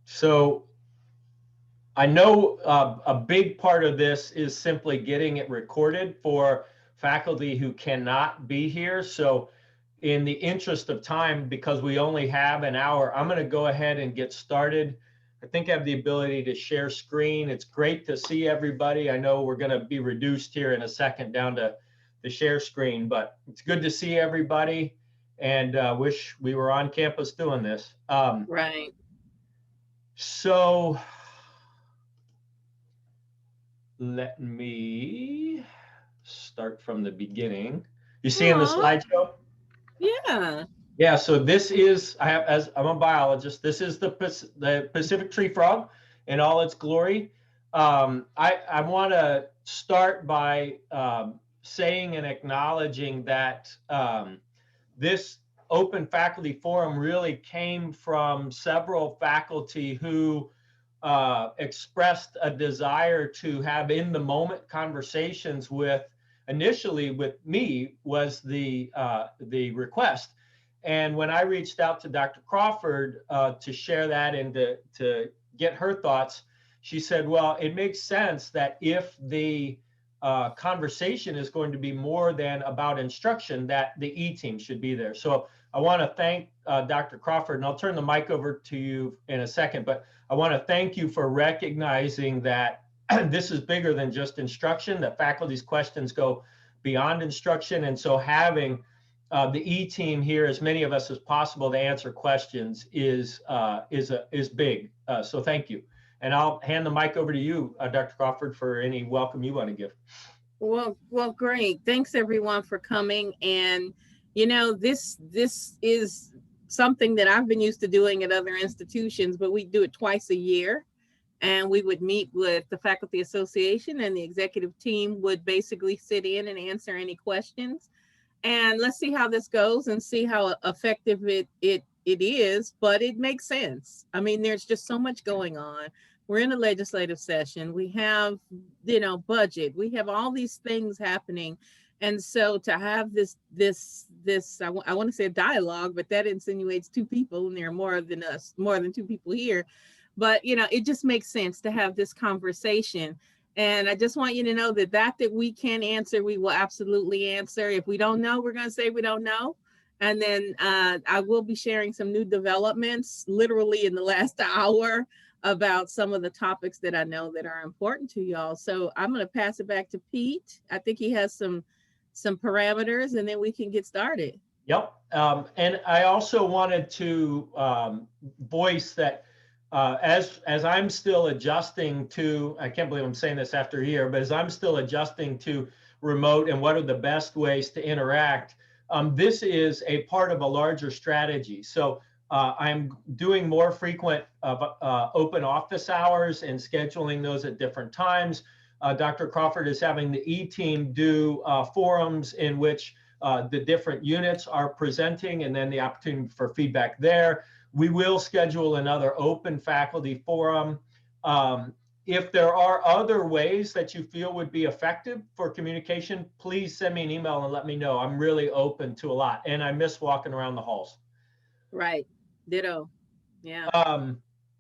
So I know a big part of this is simply getting it recorded for faculty who cannot be here. So in the interest of time, because we only have an hour, I'm going to go ahead and get started. I think I have the ability to share screen. It's great to see everybody. I know we're going to be reduced here in a second down to the share screen, but it's good to see everybody, and wish we were on campus doing this. Right. So let me start from the beginning. You see in the Aw, slideshow? yeah. Yeah, so this is, I have, as I'm a biologist, this is the Pacific tree frog in all its glory. I want to start by saying and acknowledging that this open faculty forum really came from several faculty who expressed a desire to have in the moment conversations with, initially with me was the request. And when I reached out to Dr. Crawford to share that and to get her thoughts, she said, well, it makes sense that if the conversation is going to be more than about instruction, that the E-team should be there. So I want to thank Dr. Crawford, and I'll turn the mic over to you in a second, but I want to thank you for recognizing that this is bigger than just instruction, that faculty's questions go beyond instruction. And so having the E-team here, as many of us as possible to answer questions is big. So thank you. And I'll hand the mic over to you, Dr. Crawford, for any welcome you want to give. Well, great. Thanks everyone for coming. And this is something that I've been used to doing at other institutions, but we do it twice a year. And we would meet with the faculty association, and the executive team would basically sit in and answer any questions. And let's see how this goes and see how effective it is, but it makes sense. I mean, there's just so much going on. We're in a legislative session. We have, budget. We have all these things happening. And so to have I want to say a dialogue, but that insinuates two people, and there are more than two people here. But, it just makes sense to have this conversation. And I just want you to know that we can answer, we will absolutely answer. If we don't know, we're going to say we don't know. And then I will be sharing some new developments literally in the last hour about some of the topics that I know that are important to y'all. So I'm going to pass it back to Pete. I think he has some parameters, and then we can get started. Yep. And I also wanted to voice that as I'm still adjusting to, I can't believe I'm saying this after a year, but as I'm still adjusting to remote and what are the best ways to interact, this is a part of a larger strategy. So I'm doing more frequent open office hours and scheduling those at different times. Dr. Crawford is having the E-team do forums in which the different units are presenting, and then the opportunity for feedback there. We will schedule another open faculty forum. If there are other ways that you feel would be effective for communication, please send me an email and let me know. I'm really open to a lot, and I miss walking around the halls. Right. Ditto. Yeah.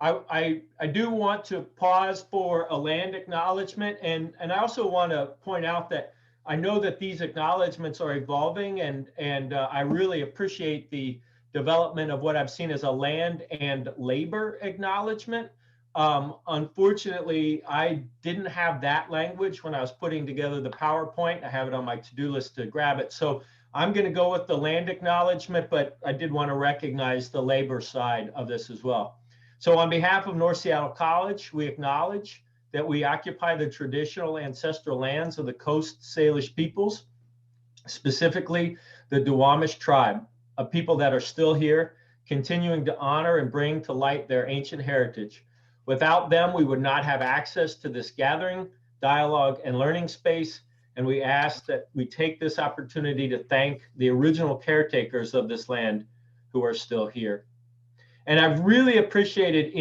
I do want to pause for a land acknowledgement, and I also want to point out that I know that these acknowledgements are evolving, and I really appreciate the development of what I've seen as a land and labor acknowledgement. Unfortunately, I didn't have that language when I was putting together the PowerPoint. I have it on my to-do list to grab it. So I'm going to go with the land acknowledgement, but I did want to recognize the labor side of this as well. So on behalf of North Seattle College, we acknowledge that we occupy the traditional ancestral lands of the Coast Salish peoples, specifically the Duwamish tribe, a people that are still here, continuing to honor and bring to light their ancient heritage. Without them, we would not have access to this gathering, dialogue, and learning space, and we ask that we take this opportunity to thank the original caretakers of this land who are still here. And I've really appreciated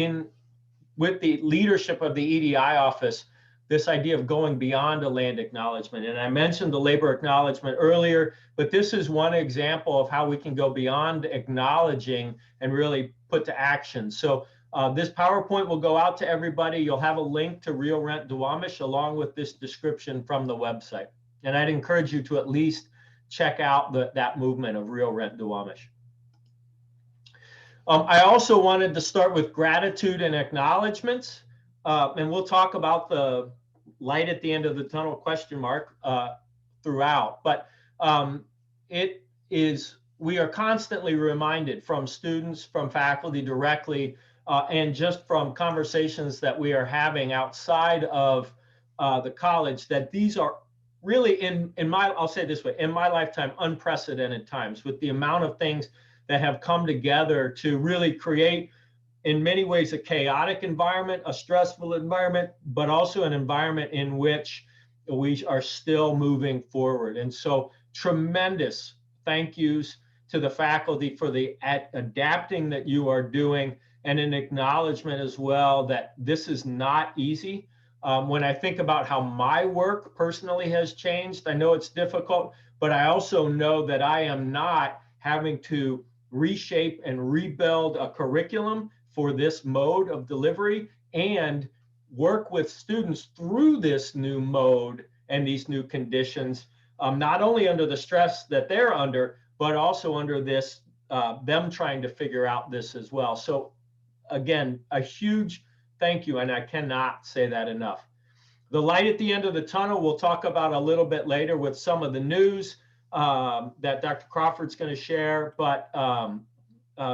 with the leadership of the EDI office, this idea of going beyond a land acknowledgement. And I mentioned the labor acknowledgement earlier, but this is one example of how we can go beyond acknowledging and really put to action. So This PowerPoint will go out to everybody. You'll have a link to Real Rent Duwamish along with this description from the website. And I'd encourage you to at least check out that movement of Real Rent Duwamish. I also wanted to start with gratitude and acknowledgments. And we'll talk about the light at the end of the tunnel question mark throughout. But we are constantly reminded from students, from faculty directly, and just from conversations that we are having outside of the college, that these are really I'll say it this way, in my lifetime, unprecedented times, with the amount of things that have come together to really create, in many ways, a chaotic environment, a stressful environment, but also an environment in which we are still moving forward. And so tremendous thank yous to the faculty for the adapting that you are doing, and an acknowledgement as well that this is not easy. When I think about how my work personally has changed, I know it's difficult, but I also know that I am not having to reshape and rebuild a curriculum for this mode of delivery and work with students through this new mode and these new conditions, not only under the stress that they're under, but also under this, them trying to figure out this as well. So again, a huge thank you, and I cannot say that enough. The light at the end of the tunnel, we'll talk about a little bit later with some of the news that Dr. Crawford's going to share, but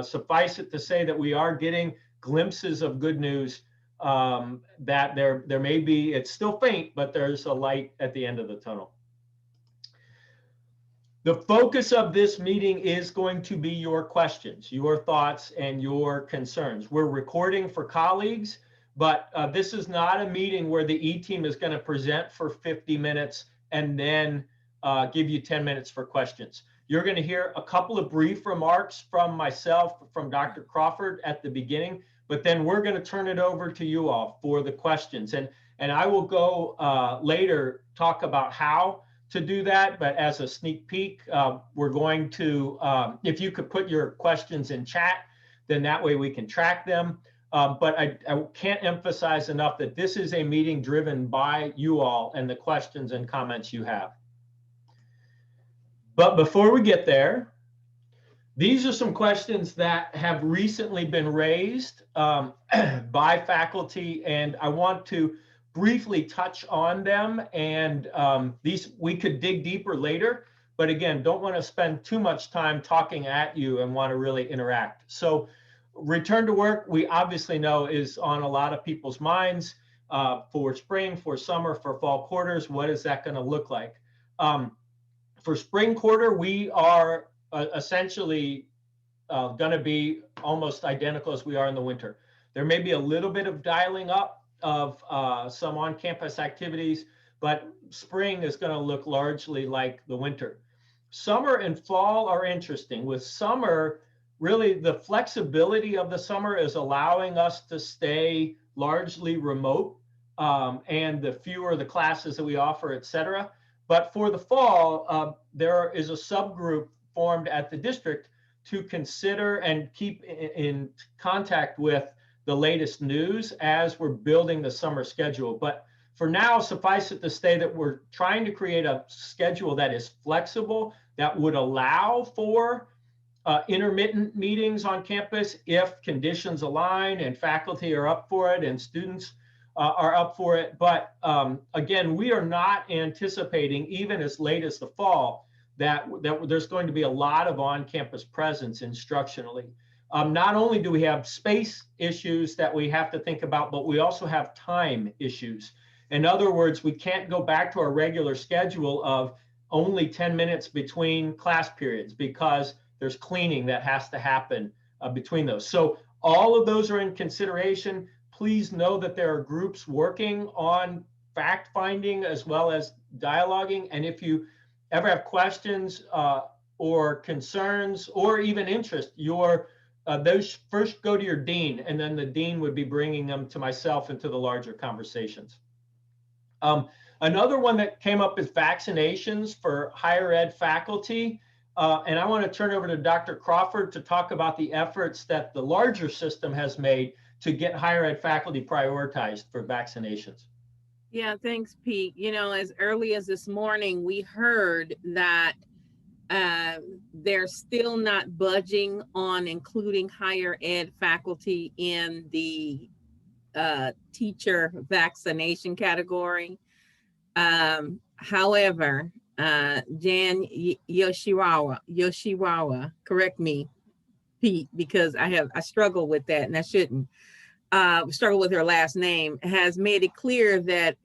suffice it to say that we are getting glimpses of good news, that there may be, it's still faint, but there's a light at the end of the tunnel. The focus of this meeting is going to be your questions, your thoughts, and your concerns. We're recording for colleagues, but this is not a meeting where the E-team is going to present for 50 minutes and then give you 10 minutes for questions. You're going to hear a couple of brief remarks from myself, from Dr. Crawford at the beginning, but then we're going to turn it over to you all for the questions. And I will go later talk about how to do that, but as a sneak peek, we're going to, if you could put your questions in chat, then that way we can track them. But I can't emphasize enough that this is a meeting driven by you all and the questions and comments you have. But before we get there, these are some questions that have recently been raised by faculty, and I want to briefly touch on them, and these we could dig deeper later, but again, don't want to spend too much time talking at you and want to really interact. So return to work, we obviously know, is on a lot of people's minds for spring, for summer, for fall quarters. What is that going to look like? For spring quarter, we are essentially going to be almost identical as we are in the winter. There may be a little bit of dialing up of some on-campus activities, but spring is going to look largely like the winter. Summer and fall are interesting. With summer, really the flexibility of the summer is allowing us to stay largely remote, and the fewer the classes that we offer, et cetera. But for the fall, there is a subgroup formed at the district to consider and keep in contact with the latest news as we're building the summer schedule. But for now, suffice it to say that we're trying to create a schedule that is flexible, that would allow for intermittent meetings on campus if conditions align and faculty are up for it and students are up for it. But again, we are not anticipating, even as late as the fall, that there's going to be a lot of on-campus presence instructionally. Not only do we have space issues that we have to think about, but we also have time issues. In other words, we can't go back to our regular schedule of only 10 minutes between class periods because there's cleaning that has to happen between those. So all of those are in consideration. Please know that there are groups working on fact finding as well as dialoguing. And if you ever have questions or concerns or even interest, those first go to your dean, and then the dean would be bringing them to myself and to the larger conversations. Another one that came up is vaccinations for higher ed faculty. And I want to turn over to Dr. Crawford to talk about the efforts that the larger system has made to get higher ed faculty prioritized for vaccinations. Yeah, thanks, Pete. You know, as early as this morning, we heard that they're still not budging on including higher ed faculty in the teacher vaccination category. However, Jan Yoshiwawa, correct me, Pete, because I struggle with that and I shouldn't. Struggle with her last name, has made it clear that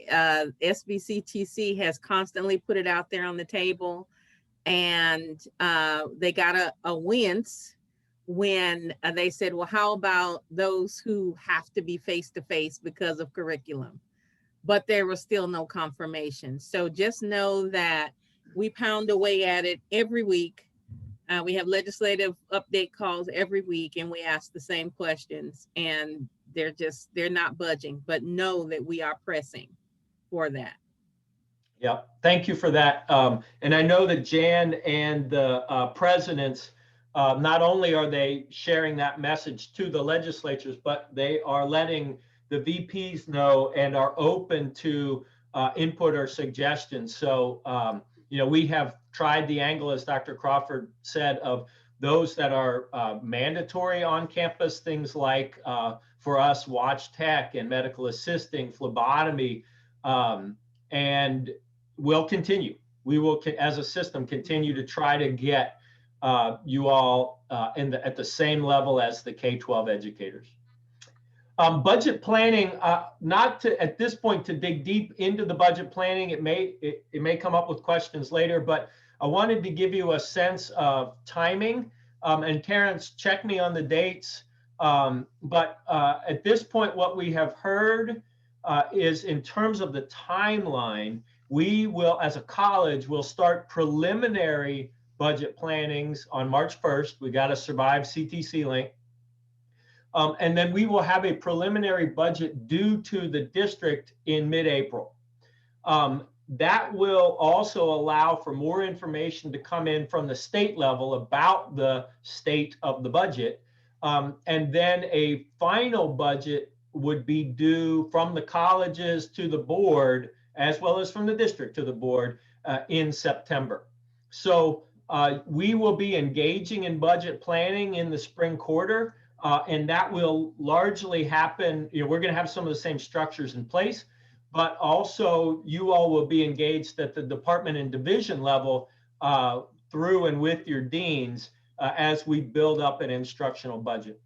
SBCTC has constantly put it out there on the table, and they got a wince when they said, well, how about those who have to be face-to-face because of curriculum? But there was still no confirmation. So just know that we pound away at it every week. We have legislative update calls every week, and we ask the same questions, and they're not budging, but know that we are pressing for that. Yeah, thank you for that. And I know that Jan and the presidents, not only are they sharing that message to the legislatures, but they are letting the VPs know and are open to input or suggestions. So, you know, we have tried the angle, as Dr. Crawford said, of those that are mandatory on campus, things like, for us, watch tech and medical assisting, phlebotomy, and we'll continue. We will, as a system, continue to try to get you all at the same level as the K-12 educators. Budget planning, not to at this point to dig deep into the budget planning. It may come up with questions later, but I wanted to give you a sense of timing. And Terrence, check me on the dates. But at this point, what we have heard is, in terms of the timeline, we will, as a college, will start preliminary budget plannings on March 1st. We got to survive CTC link. And then we will have a preliminary budget due to the district in mid-April. That will also allow for more information to come in from the state level about the state of the budget. And then a final budget would be due from the colleges to the board, as well as from the district to the board in September. So we will be engaging in budget planning in the spring quarter, and that will largely happen. You know, we're going to have some of the same structures in place, but also you all will be engaged at the department and division level through and with your deans as we build up an instructional budget.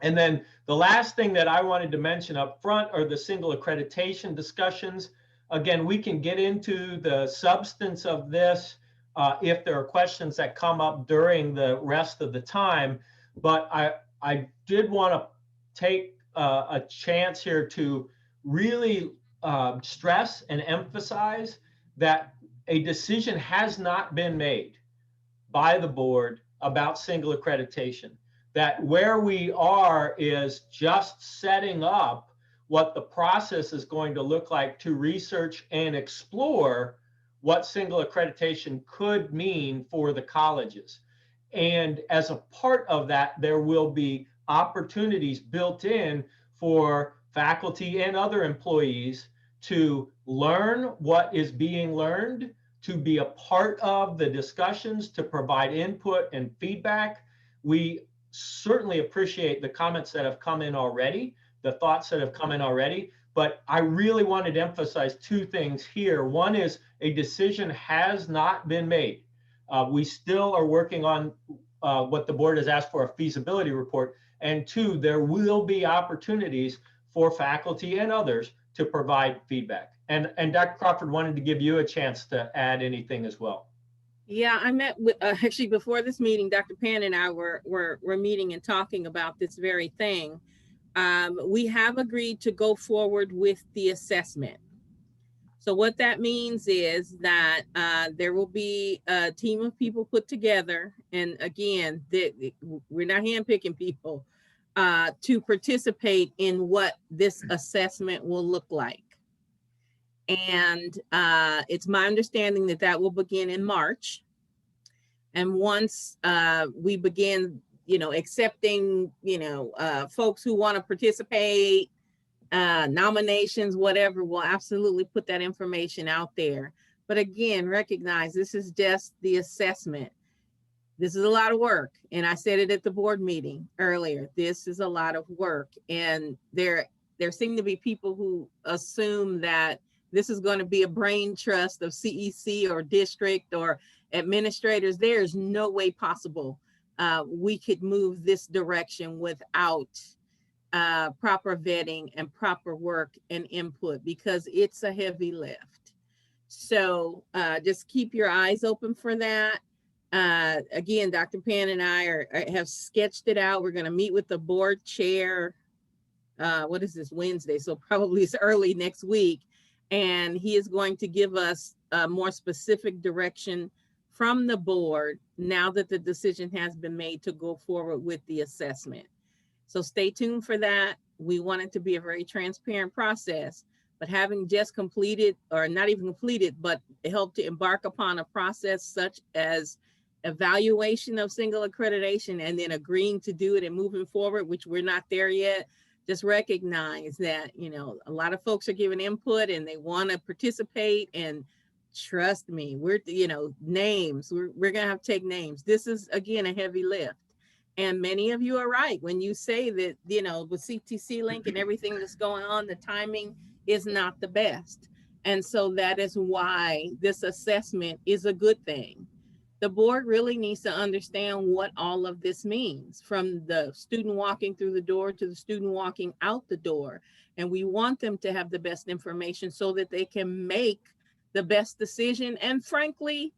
And then the last thing that I wanted to mention up front are the single accreditation discussions. Again, we can get into the substance of this if there are questions that come up during the rest of the time. But I did want to take a chance here to really stress and emphasize that a decision has not been made by the board about single accreditation. That where we are is just setting up what the process is going to look like to research and explore what single accreditation could mean for the colleges. And as a part of that, there will be opportunities built in for faculty and other employees to learn what is being learned, to be a part of the discussions, to provide input and feedback. We certainly appreciate the comments that have come in already, the thoughts that have come in already, but I really wanted to emphasize two things here. One is a decision has not been made. We still are working on what the board has asked for, a feasibility report. And two, there will be opportunities for faculty and others to provide feedback. And Dr. Crawford wanted to give you a chance to add anything as well. Yeah, I met with, actually before this meeting, Dr. Pan and I were meeting and talking about this very thing. We have agreed to go forward with the assessment. So what that means is that there will be a team of people put together. And again, we're not handpicking people to participate in what this assessment will look like. And it's my understanding that that will begin in March. And once we begin accepting, folks who want to participate, nominations, whatever. We'll absolutely put that information out there. But again, recognize this is just the assessment. This is a lot of work. And I said it at the board meeting earlier. This is a lot of work. And there seem to be people who assume that this is going to be a brain trust of CEC or district or administrators. There's no way possible we could move this direction without proper vetting and proper work and input, because it's a heavy lift. So just keep your eyes open for that. Again, Dr. Pan and I have sketched it out. We're going to meet with the board chair. What is this, Wednesday? So probably it's early next week. And he is going to give us a more specific direction from the board now that the decision has been made to go forward with the assessment. So stay tuned for that. We want it to be a very transparent process, but having just completed, or not even completed, but helped to embark upon a process such as evaluation of single accreditation and then agreeing to do it and moving forward, which we're not there yet. Just recognize that, a lot of folks are giving input and they want to participate, and trust me, we're, names, we're going to have to take names. This is, again, a heavy lift. And many of you are right when you say that, with CTC Link and everything that's going on, the timing is not the best. And so that is why this assessment is a good thing. The board really needs to understand what all of this means, from the student walking through the door to the student walking out the door. And we want them to have the best information so that they can make the best decision and, frankly,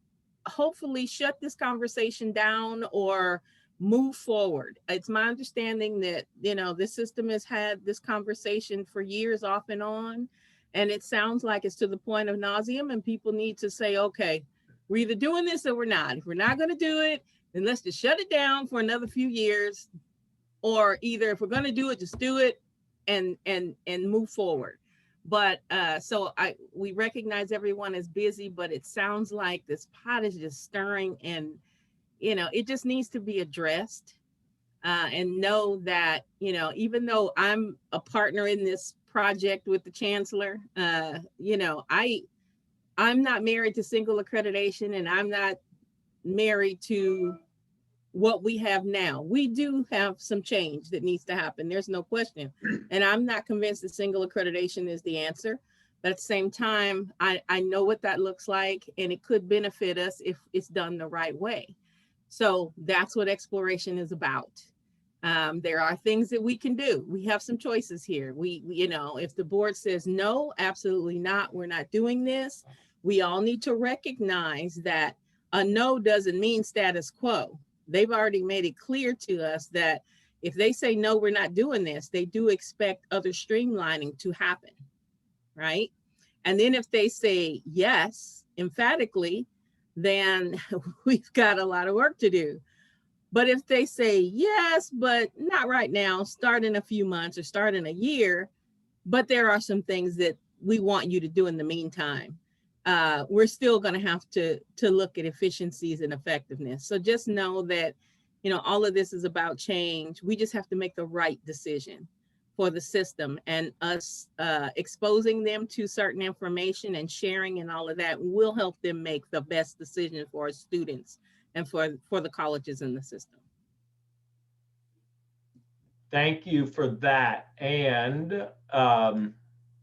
hopefully shut this conversation down or move forward. It's my understanding that, this system has had this conversation for years off and on, and it sounds like it's to the point of nauseum, and people need to say, okay, we're either doing this or we're not. If we're not going to do it, then let's just shut it down for another few years, or either if we're going to do it, just do it and move forward. But we recognize everyone is busy, but it sounds like this pot is just stirring, and it just needs to be addressed, and know that, even though I'm a partner in this project with the chancellor, I'm not married to single accreditation, and I'm not married to what we have now. We do have some change that needs to happen. There's no question. And I'm not convinced that single accreditation is the answer. But at the same time, I know what that looks like, and it could benefit us if it's done the right way. So that's what exploration is about. There are things that we can do. We have some choices here. If the board says no, absolutely not, we're not doing this. We all need to recognize that a no doesn't mean status quo. They've already made it clear to us that if they say no, we're not doing this, they do expect other streamlining to happen, right? And then if they say yes, emphatically, then we've got a lot of work to do. But if they say yes, but not right now, start in a few months or start in a year, but there are some things that we want you to do in the meantime, we're still going to have to look at efficiencies and effectiveness. So just know that, all of this is about change. We just have to make the right decision for the system, and us exposing them to certain information and sharing and all of that will help them make the best decision for our students and for the colleges in the system. Thank you for that. And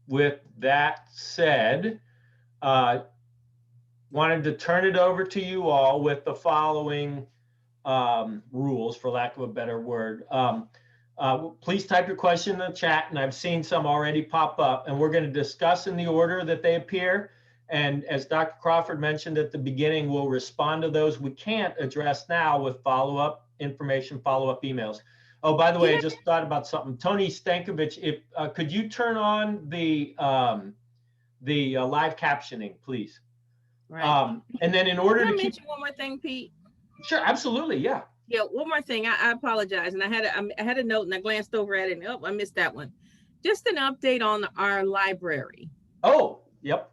with that said, wanted to turn it over to you all with the following rules, for lack of a better word. Please type your question in the chat, and I've seen some already pop up, and we're going to discuss in the order that they appear. And as Dr. Crawford mentioned at the beginning, we'll respond to those we can't address now with follow-up information, follow-up emails. Oh, by the way, I just thought about something. Tony Stankovich, if could you turn on the live captioning, please? Right. And then in order Can I to keep mention one more thing, Pete? Sure, absolutely, yeah. Yeah, one more thing. I apologize, and I had a note and I glanced over at it. And, I missed that one. Just an update on our library. Oh, yep.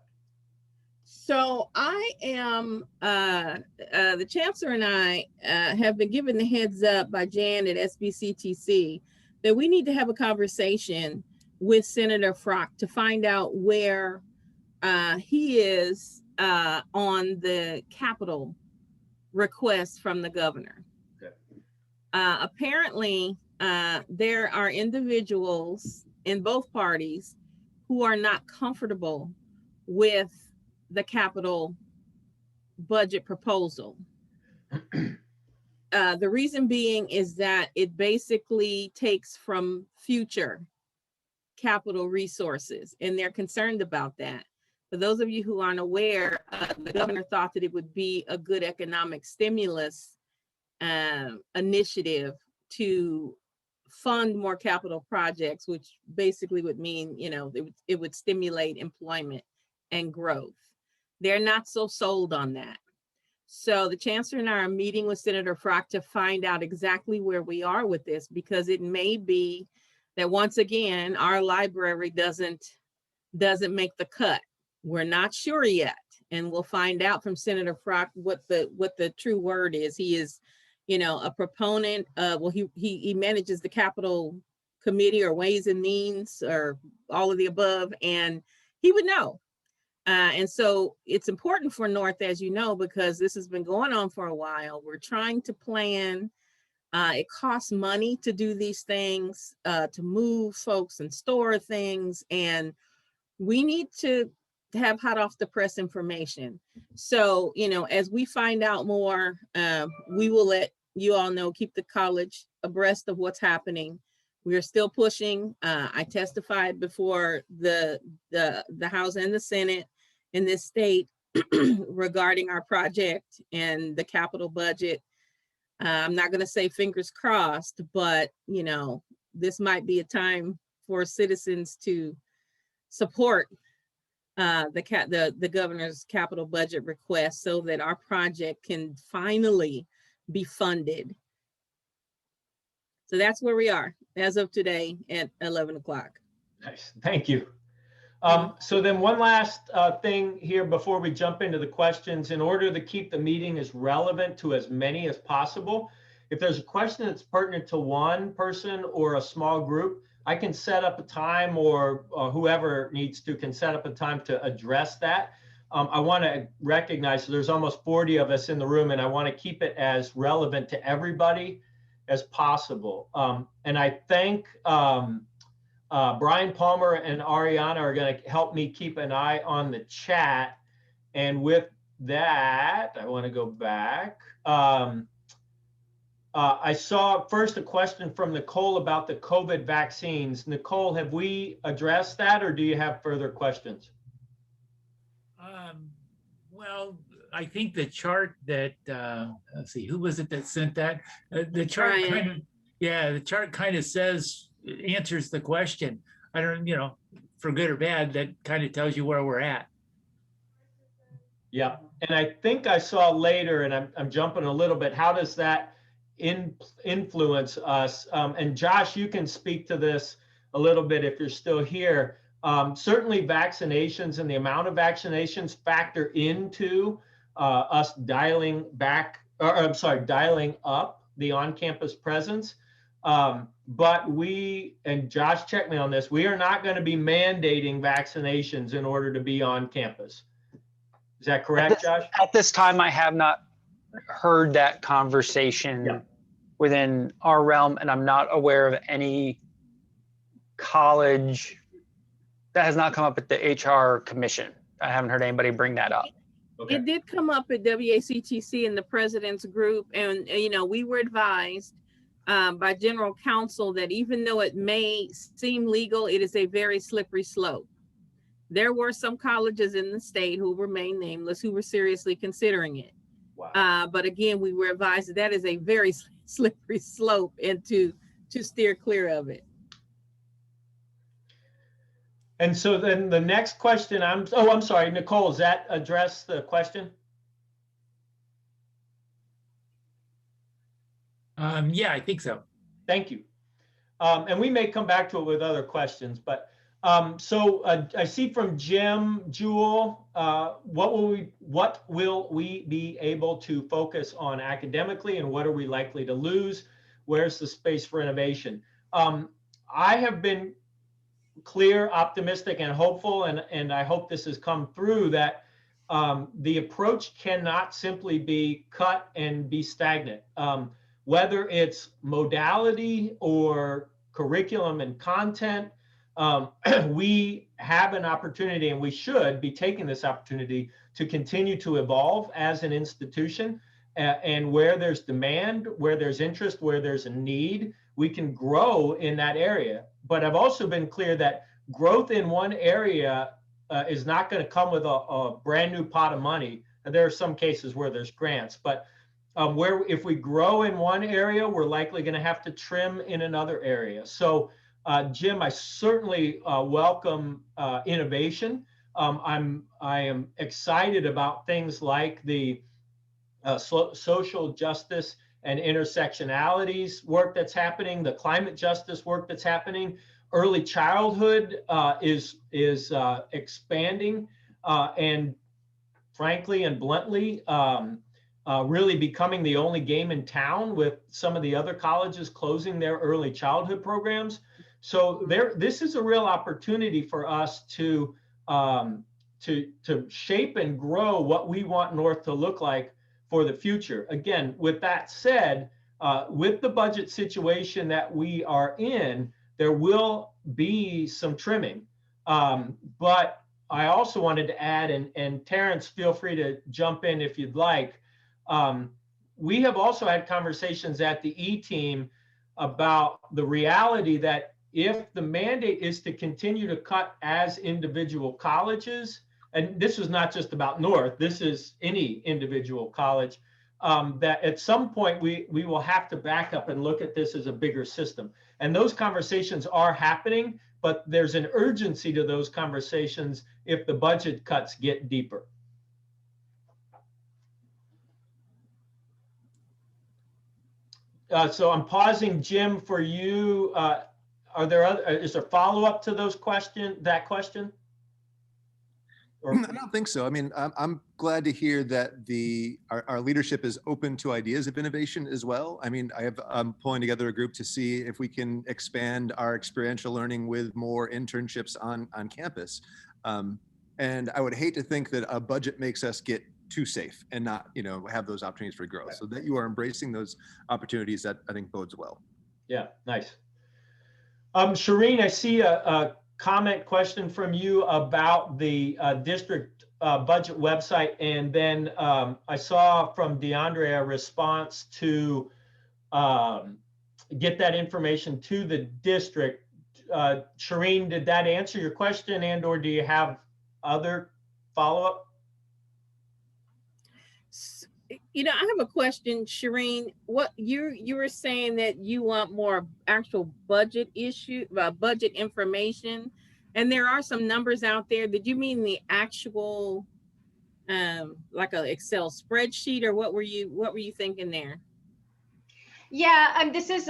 So I am, the chancellor and I have been given the heads up by Jan at SBCTC that we need to have a conversation with Senator Frock to find out where he is on the capital request from the governor. Okay. Apparently, there are individuals in both parties who are not comfortable with the capital budget proposal. The reason being is that it basically takes from future capital resources, and they're concerned about that. For those of you who aren't aware, the governor thought that it would be a good economic stimulus initiative to fund more capital projects, which basically would mean, you know, it would stimulate employment and growth. They're not so sold on that. So the chancellor and I are meeting with Senator Frock to find out exactly where we are with this, because it may be that once again, our library doesn't make the cut. We're not sure yet. And we'll find out from Senator Frock what the true word is. He is, you know, a proponent of, well, he manages the Capital Committee or Ways and Means or all of the above, and he would know. And so it's important for North, as you know, because this has been going on for a while. We're trying to plan. It costs money to do these things, to move folks and store things. And we need to have hot off the press information. So, you know, as we find out more, we will let you all know, keep the college abreast of what's happening. We are still pushing. I testified before the House and the Senate in this state regarding our project and the capital budget. I'm not going to say fingers crossed, but, you know, this might be a time for citizens to support the governor's capital budget request so that our project can finally be funded. So that's where we are as of today at 11 o'clock. Nice, thank you. So then one last thing here before we jump into the questions. In order to keep the meeting as relevant to as many as possible, if there's a question that's pertinent to one person or a small group, I can set up a time, or whoever needs to can set up a time to address that. I want to recognize there's almost 40 of us in the room, and I want to keep it as relevant to everybody as possible. And I thank Brian Palmer and Ariana are going to help me keep an eye on the chat. And with that, I want to go back. I saw first a question from Nicole about the COVID vaccines. Nicole, have we addressed that, or do you have further questions? Well, I think the chart that, let's see, who was it that sent that? The chart kind of, yeah, the chart kind of says, answers the question. I don't, you know, for good or bad, that kind of tells you where we're at. Yeah, and I think I saw later, and I'm jumping a little bit, how does that influence us? And Josh, you can speak to this a little bit if you're still here. Certainly vaccinations and the amount of vaccinations factor into us dialing back, or I'm sorry, dialing up the on-campus presence. But we, and Josh, check me on this, we are not going to be mandating vaccinations in order to be on campus. Is that correct, Josh? At this time, I have not heard that conversation within our realm, and I'm not aware of any college that has not come up at the HR commission. I haven't heard anybody bring that up. Okay. It did come up at WACTC in the president's group, and you know, we were advised by general counsel that even though it may seem legal, it is a very slippery slope. There were some colleges in the state who remain nameless who were seriously considering it. Wow. But again, we were advised that that is a very slippery slope, and to steer clear of it. And so then the next question, I'm sorry, Nicole, does that address the question? Yeah, I think so. Thank you. And we may come back to it with other questions, but I see from Jim Jewell, what will we be able to focus on academically, and what are we likely to lose? Where's the space for innovation? I have been clear, optimistic, and hopeful, and I hope this has come through, that the approach cannot simply be cut and be stagnant. Whether it's modality or curriculum and content, we have an opportunity, and we should be taking this opportunity to continue to evolve as an institution. And where there's demand, where there's interest, where there's a need, we can grow in that area. But I've also been clear that growth in one area is not going to come with a brand new pot of money. And there are some cases where there's grants, but where if we grow in one area, we're likely going to have to trim in another area. So Jim, I certainly welcome innovation. I am excited about things like the social justice and intersectionalities work that's happening, the climate justice work that's happening. Early childhood is expanding, and frankly and bluntly, really becoming the only game in town, with some of the other colleges closing their early childhood programs. So this is a real opportunity for us to shape and grow what we want North to look like for the future. Again, with that said, with the budget situation that we are in, there will be some trimming. But I also wanted to add, and Terrence, feel free to jump in if you'd like. We have also had conversations at the E-team about the reality that if the mandate is to continue to cut as individual colleges, and this is not just about North, this is any individual college, that at some point we will have to back up and look at this as a bigger system. And those conversations are happening, but there's an urgency to those conversations if the budget cuts get deeper. So I'm pausing, Jim, for you. Are there is there follow-up to that question? Or? I don't think so. I mean, I'm glad to hear that our leadership is open to ideas of innovation as well. I mean, I'm pulling together a group to see if we can expand our experiential learning with more internships on campus. And I would hate to think that a budget makes us get too safe and not, have those opportunities for growth. So that you are embracing those opportunities, that I think bodes well. Yeah, nice. Shireen, I see a comment question from you about the district budget website, and then I saw from DeAndre a response to get that information to the district. Shireen, did that answer your question, and or do you have other follow-up? I have a question, Shireen. What you were saying that you want more actual budget information, and there are some numbers out there. Did you mean the actual, like an Excel spreadsheet, or what were you thinking there? Yeah, this is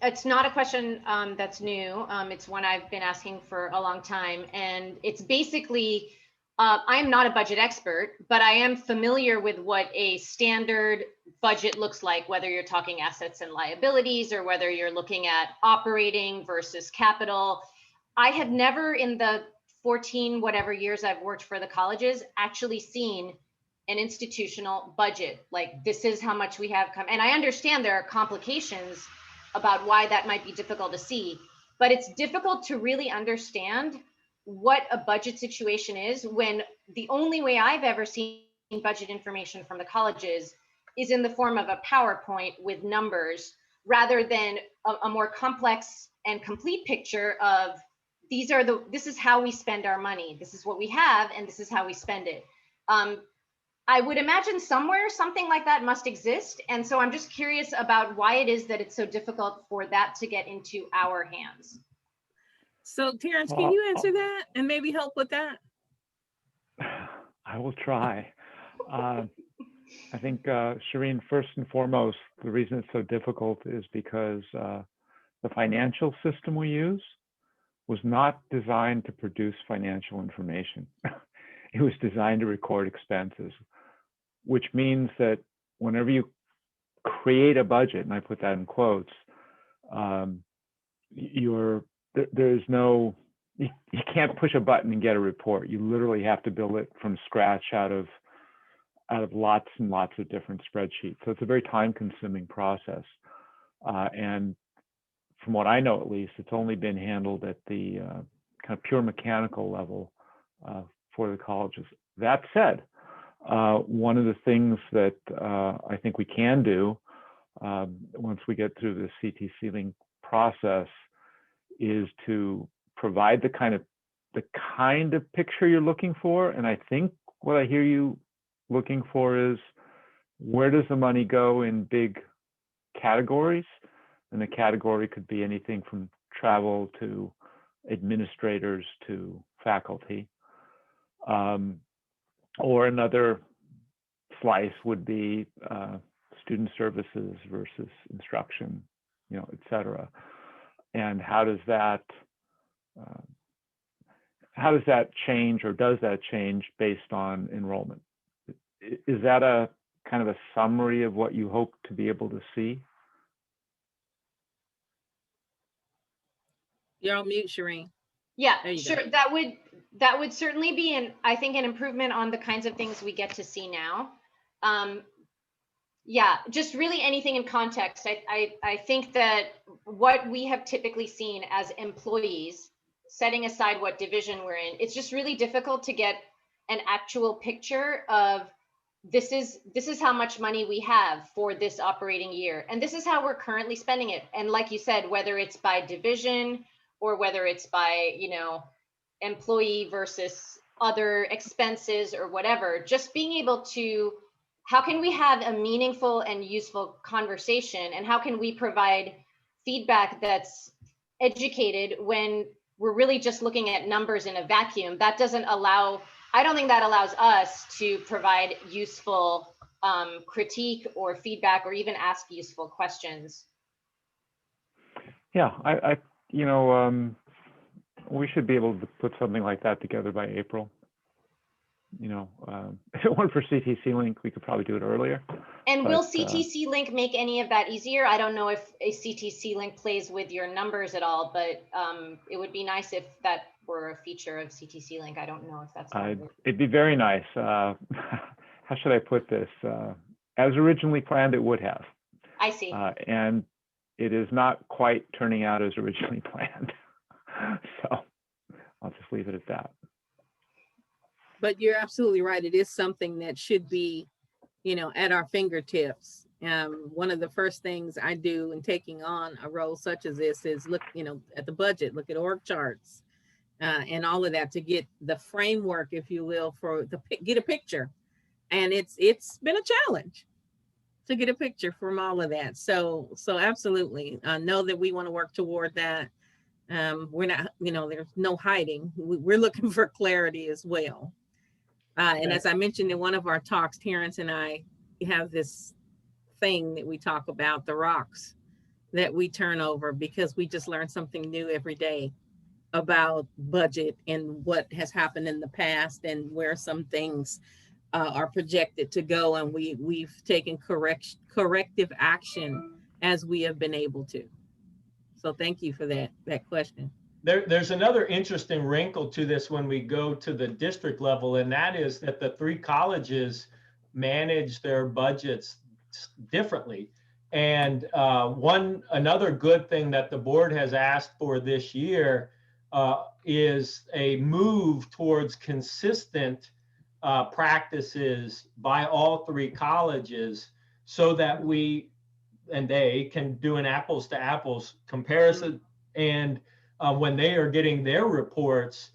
it's not a question that's new. It's one I've been asking for a long time, and it's basically. I am not a budget expert, but I am familiar with what a standard budget looks like, whether you're talking assets and liabilities or whether you're looking at operating versus capital. I have never, in the 14 whatever years I've worked for the colleges, actually seen an institutional budget. Like, this is how much we have come. And I understand there are complications about why that might be difficult to see, but it's difficult to really understand what a budget situation is when the only way I've ever seen budget information from the colleges is in the form of a PowerPoint with numbers, rather than a more complex and complete picture of this is how we spend our money. This is what we have, and this is how we spend it. I would imagine somewhere something like that must exist. And so I'm just curious about why it is that it's so difficult for that to get into our hands. So Terrence, can you answer that and maybe help with that? I will try. I think, Shireen, first and foremost, the reason it's so difficult is because the financial system we use was not designed to produce financial information. It was designed to record expenses, which means that whenever you create a budget, and I put that in quotes, there's no, you can't push a button and get a report. You literally have to build it from scratch out of lots and lots of different spreadsheets. So it's a very time-consuming process. And from what I know, at least, it's only been handled at the kind of pure mechanical level for the colleges. That said, one of the things that I think we can do once we get through the CTC Link process is to provide the kind of picture you're looking for. And I think what I hear you looking for is, where does the money go in big categories? And the category could be anything from travel to administrators to faculty. Or another slice would be student services versus instruction, et cetera. And how does that change, or does that change based on enrollment? Is that a kind of a summary of what you hope to be able to see? You're on mute, Shireen. Yeah, There you sure. go. That would certainly be I think an improvement on the kinds of things we get to see now. Yeah, just really anything in context. I think that what we have typically seen as employees, setting aside what division we're in, it's just really difficult to get an actual picture of this is how much money we have for this operating year, and this is how we're currently spending it. And like you said, whether it's by division or whether it's by, employee versus other expenses or whatever, just being able to, how can we have a meaningful and useful conversation, and how can we provide feedback that's educated when we're really just looking at numbers in a vacuum? That doesn't allow, I don't think that allows us to provide useful critique or feedback, or even ask useful questions. Yeah, we should be able to put something like that together by April. If it weren't for CTC Link, we could probably do it earlier. And will CTC Link make any of that easier? I don't know if a CTC Link plays with your numbers at all, but it would be nice if that were a feature of CTC Link. I don't know if that's. It'd be very nice. How should I put this? As originally planned, it would have. I see. And it is not quite turning out as originally planned. So I'll just leave it at that. But you're absolutely right. It is something that should be, at our fingertips. One of the first things I do in taking on a role such as this is look, at the budget, look at org charts, and all of that to get the framework, if you will, get a picture. And it's been a challenge to get a picture from all of that. So absolutely, know that we want to work toward that. We're not, there's no hiding. We're looking for clarity as well. And as I mentioned in one of our talks, Terrence and I have this thing that we talk about, the rocks that we turn over, because we just learn something new every day about budget and what has happened in the past and where some things are projected to go. And we've taken corrective action as we have been able to. So thank you for that question. There's another interesting wrinkle to this when we go to the district level, and that is that the three colleges manage their budgets differently. And another good thing that the board has asked for this year is a move towards consistent practices by all three colleges, so that we and they can do an apples to apples comparison. And when they are getting their reports,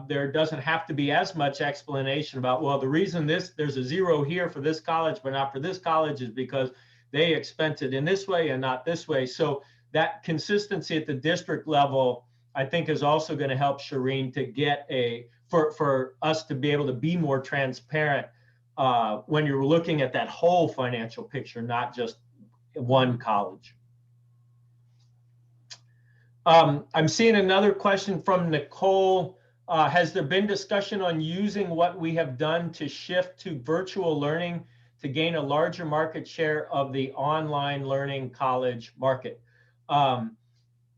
there doesn't have to be as much explanation about, well, the reason there's a zero here for this college, but not for this college, is because they expensed it in this way and not this way. So that consistency at the district level, I think, is also going to help Shireen to get for us to be able to be more transparent when you're looking at that whole financial picture, not just one college. I'm seeing another question from Nicole. Has there been discussion on using what we have done to shift to virtual learning to gain a larger market share of the online learning college market?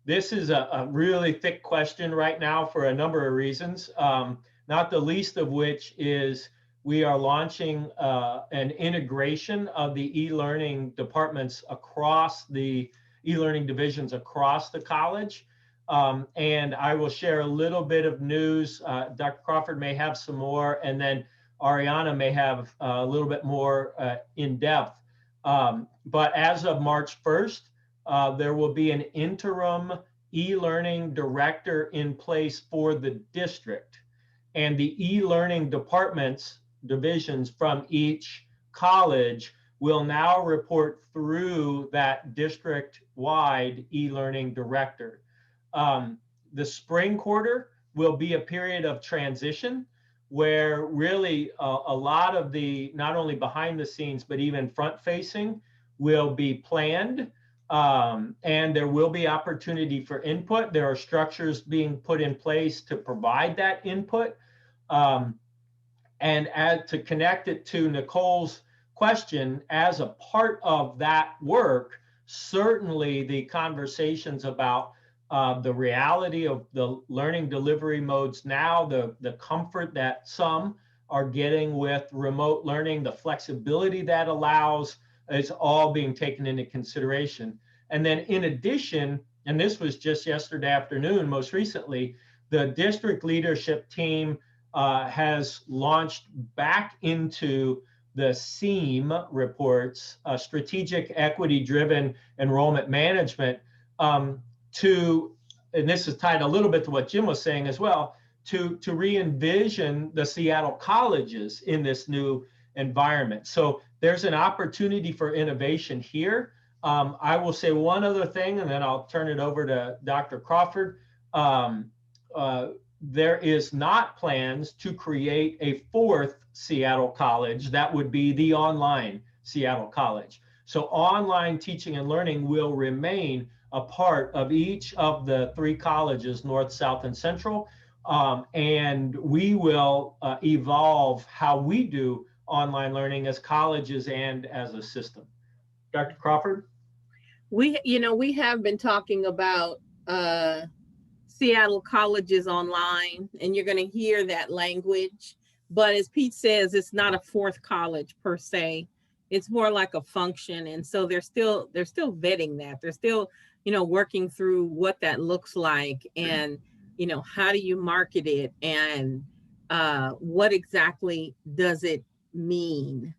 This is a really thick question right now for a number of reasons, not the least of which is we are launching an integration of the e-learning departments across the e-learning divisions across the college. And I will share a little bit of news. Dr. Crawford may have some more, and then Ariana may have a little bit more in depth. But as of March 1st, there will be an interim e-learning director in place for the district. And the e-learning divisions from each college will now report through that district-wide e-learning director. The spring quarter will be a period of transition where really a lot of the, not only behind the scenes, but even front facing will be planned. And there will be opportunity for input. There are structures being put in place to provide that input. And to connect it to Nicole's question, as a part of that work, certainly the conversations about the reality of the learning delivery modes now, the comfort that some are getting with remote learning, the flexibility that allows, is all being taken into consideration. And then in addition, and this was just yesterday afternoon, most recently, the district leadership team has launched back into the SEAM reports, strategic equity-driven enrollment management, to, and this is tied a little bit to what Jim was saying as well, to re-envision the Seattle colleges in this new environment. So there's an opportunity for innovation here. I will say one other thing, and then I'll turn it over to Dr. Crawford. There is not plans to create a fourth Seattle college that would be the online Seattle college. So online teaching and learning will remain a part of each of the three colleges, North, South, and Central. And we will evolve how we do online learning as colleges and as a system. Dr. Crawford? We have been talking about Seattle colleges online, and you're going to hear that language. But as Pete says, it's not a fourth college per se. It's more like a function. And so they're still vetting that. They're still, working through what that looks like, and, how do you market it, and what exactly does it mean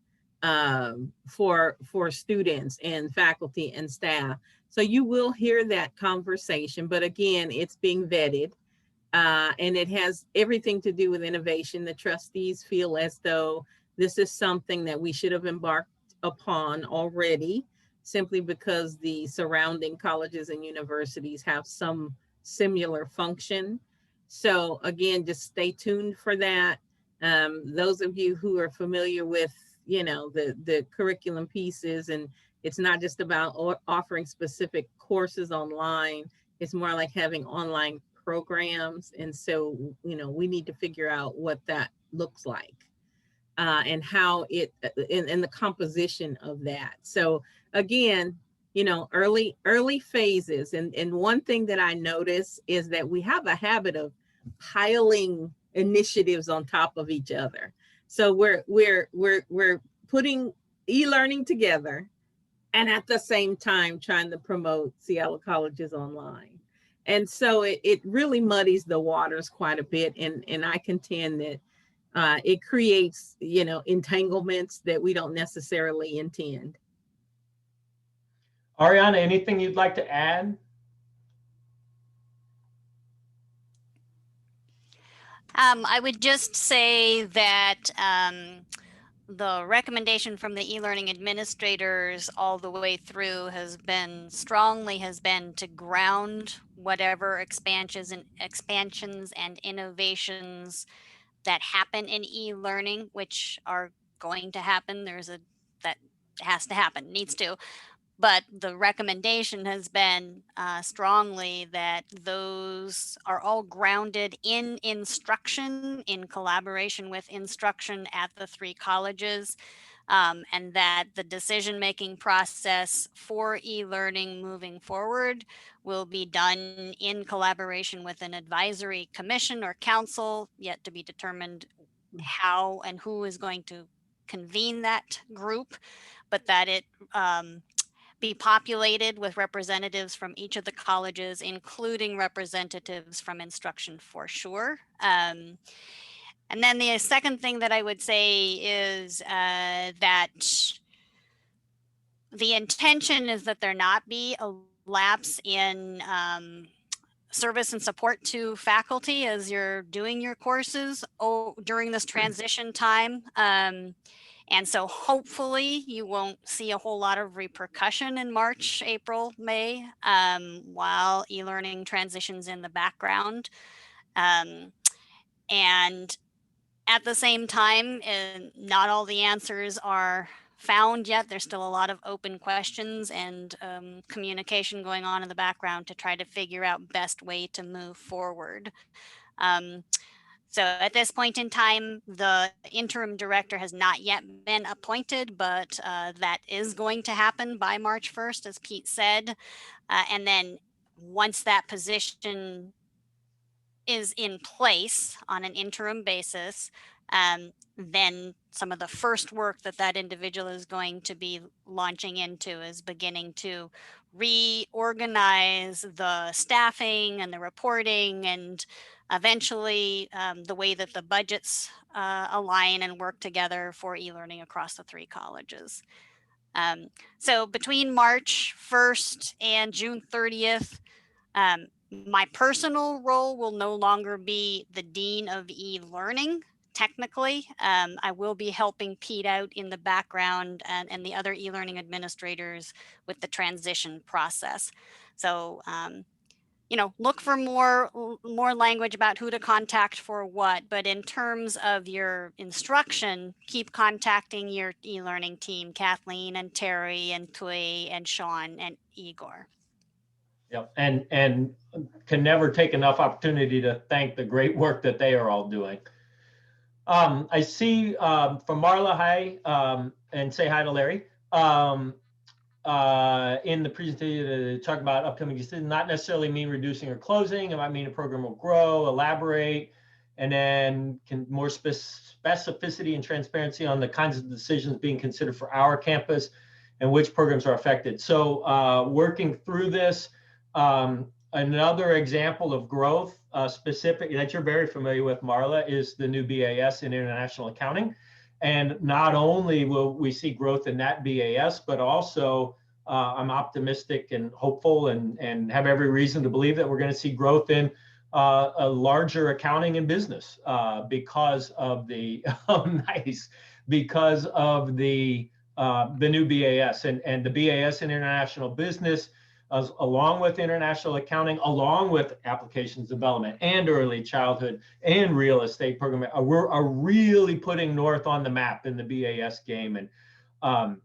for students and faculty and staff. So you will hear that conversation, but again, it's being vetted, and it has everything to do with innovation. The trustees feel as though this is something that we should have embarked upon already, simply because the surrounding colleges and universities have some similar function. So again, just stay tuned for that. Those of you who are familiar with, the curriculum pieces, and it's not just about offering specific courses online, it's more like having online programs. And so, we need to figure out what that looks like, and how it, and the composition of that. So again, early phases. And one thing that I notice is that we have a habit of piling initiatives on top of each other. So we're putting e-learning together, and at the same time trying to promote Seattle colleges online. And so it really muddies the waters quite a bit. And I contend that it creates, entanglements that we don't necessarily intend. Ariana, anything you'd like to add? I would just say that the recommendation from the e-learning administrators all the way through has been to ground whatever expansions and innovations that happen in e-learning, which are going to happen. That has to happen, needs to. but the recommendation has been strongly that those are all grounded in instruction, in collaboration with instruction at the 3 colleges, and that the decision-making process for e-learning moving forward will be done in collaboration with an advisory commission or council, yet to be determined how and who is going to convene that group, but that it be populated with representatives from each of the colleges, including representatives from instruction for sure. And then the second thing that I would say is that the intention is that there not be a lapse in service and support to faculty as you're doing your courses during this transition time. And so hopefully you won't see a whole lot of repercussion in March, April, May, while e-learning transitions in the background. And at the same time, not all the answers are found yet. There's still a lot of open questions and communication going on in the background to try to figure out best way to move forward. So at this point in time, the interim director has not yet been appointed, but that is going to happen by March 1st, as Pete said. And then once that position is in place on an interim basis, then some of the first work that that individual is going to be launching into is beginning to reorganize the staffing and the reporting and eventually the way that the budgets align and work together for e-learning across the 3 colleges. So between March 1st and June 30th, my personal role will no longer be the Dean of e-learning. Technically, I will be helping Pete out in the background and the other e-learning administrators with the transition process. So, you know, look for more language about who to contact for what, but in terms of your instruction, keep contacting your e-learning team, Kathleen and Terry and Tui and Sean and Igor. Yep, and can never take enough opportunity to thank the great work that they are all doing. I see from Marla, hi, and say hi to Larry. In the presentation, talk about upcoming decisions, not necessarily mean reducing or closing. It might mean a program will grow, elaborate, and then more specificity and transparency on the kinds of decisions being considered for our campus and which programs are affected. So working through this, another example of growth specific that you're very familiar with, Marla, is the new BAS in international accounting. And not only will we see growth in that BAS, but also I'm optimistic and hopeful and have every reason to believe that we're going to see growth in a larger accounting and business because of the because of the new BAS and the BAS in international business, along with international accounting, along with applications development and early childhood and real estate program, are really putting North on the map in the BAS game. And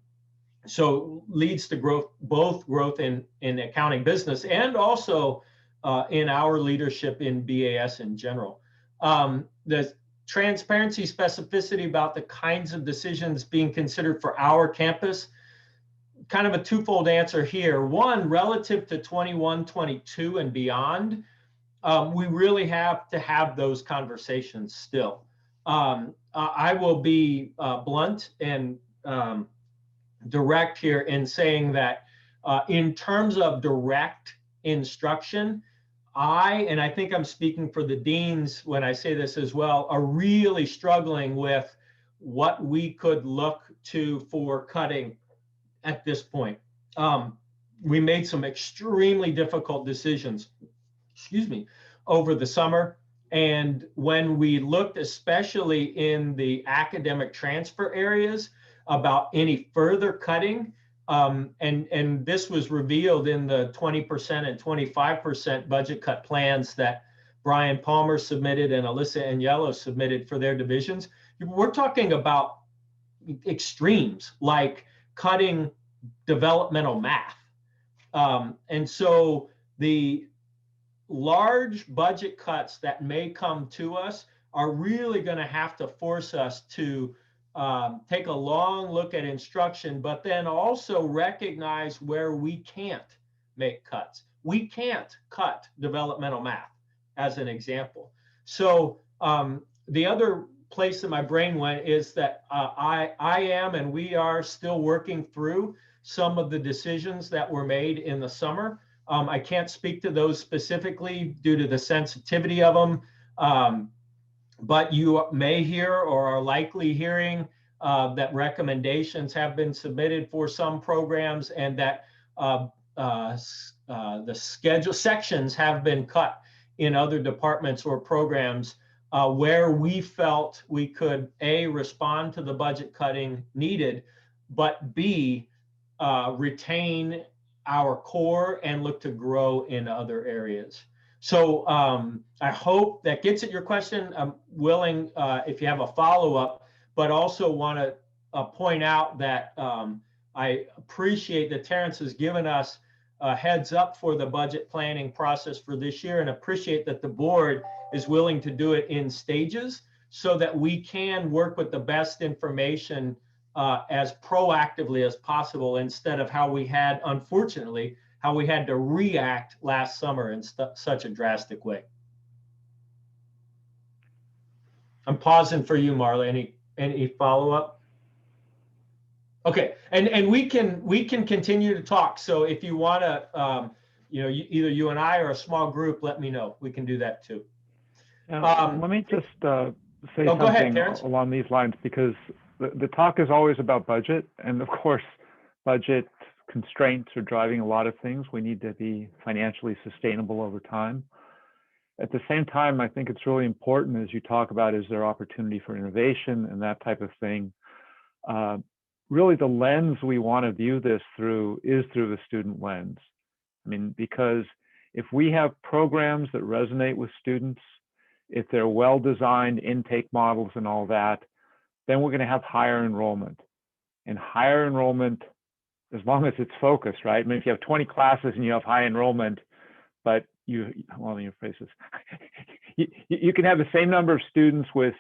so leads to growth, both growth in accounting business and also in our leadership in BAS in general. The transparency, specificity about the kinds of decisions being considered for our campus, kind of a twofold answer here. One, relative to 21, 22 and beyond, we really have to have those conversations still. I will be blunt and direct here in saying that in terms of direct instruction, and I think I'm speaking for the deans when I say this as well, are really struggling with what we could look to for cutting at this point. We made some extremely difficult decisions, over the summer. And when we looked, especially in the academic transfer areas, about any further cutting, and this was revealed in the 20% and 25% budget cut plans that Brian Palmer submitted and Alyssa Agnello submitted for their divisions. We're talking about extremes, like cutting developmental math. And so the large budget cuts that may come to us are really going to have to force us to take a long look at instruction, but then also recognize where we can't make cuts. We can't cut developmental math, as an example. So the other place that my brain went is that I am and we are still working through some of the decisions that were made in the summer. I can't speak to those specifically due to the sensitivity of them, but you may hear or are likely hearing that recommendations have been submitted for some programs, and that the schedule sections have been cut in other departments or programs where we felt we could A, respond to the budget cutting needed, but B, retain our core and look to grow in other areas. So I hope that gets at your question. I'm willing, if you have a follow-up, but also want to point out that I appreciate that Terrence has given us a heads up for the budget planning process for this year, and appreciate that the board is willing to do it in stages so that we can work with the best information as proactively as possible, instead of how we had, unfortunately, how we had to react last summer in such a drastic way. I'm pausing for you, Marla. Any follow-up? Okay, and we can continue to talk. So if you want to, either you and I or a small group, let me know. We can do that too. Let me just say go ahead, something Terrence. along these lines, because the talk is always about budget, and of course, budget constraints are driving a lot of things. We need to be financially sustainable over time. At the same time, I think it's really important, as you talk about, is there opportunity for innovation and that type of thing. Really, the lens we want to view this through is through the student lens. I mean, because if we have programs that resonate with students, if they're well-designed intake models and all that, then we're going to have higher enrollment. And higher enrollment, as long as it's focused, right? I mean, if you have 20 classes and you have high enrollment, but you can have the same number of students with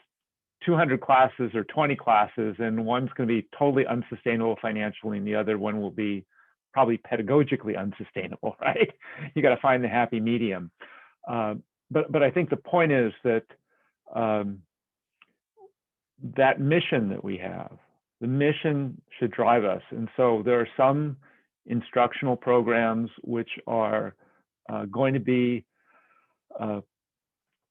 200 classes or 20 classes, and one's going to be totally unsustainable financially, and the other one will be probably pedagogically unsustainable, right? You got to find the happy medium. But I think the point is that that mission that we have, the mission should drive us. And so there are some instructional programs which are going to be